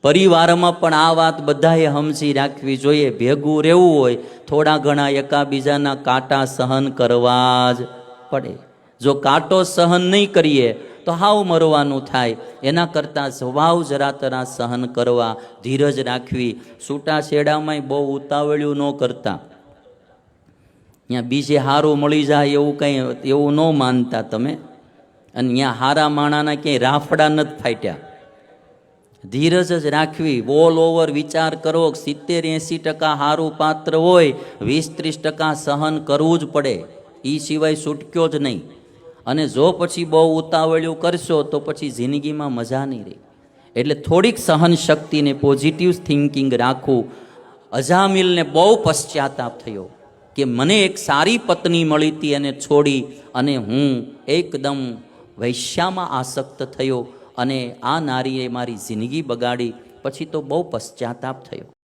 પરિવારમાં પણ આ વાત બધાએ સમજી રાખવી જોઈએ. ભેગું રહેવું હોય થોડા ઘણા એકાબીજાના કાંટા સહન કરવા જ પડે. જો કાંટો સહન નહીં કરીએ તો હાવ મરવાનું થાય. એના કરતાં સ્વભાવ જરા તરા સહન કરવા, ધીરજ રાખવી. છૂટાછેડામાંય બહુ ઉતાવળ્યું ન કરતા. ત્યાં બીજે હારું મળી જાય એવું કંઈ એવું ન માનતા તમે. અને ત્યાં હારા માણાના ક્યાંય રાફડા નથી ફાટ્યા. ધીરજ જ રાખવી. ઓલ ઓવર વિચાર કરો. 70-80% સારું પાત્ર હોય, 20-30% સહન કરવું જ પડે. એ સિવાય છૂટક્યો જ નહીં. અને જો પછી બહુ ઉતાવળ્યું કરશો તો પછી જિંદગીમાં મજા નહીં રહે. એટલે થોડીક સહન શક્તિને પોઝિટિવ થિંકિંગ રાખવું. અજામિલને બહુ પશ્ચાતાપ થયો કે મને એક સારી પત્ની મળી હતી અને છોડી અને હું એકદમ વૈશ્યામાં આસક્ત થયો અને આ નારીએ મારી જિંદગી બગાડી. પછી તો બહુ પશ્ચાતાપ થયો.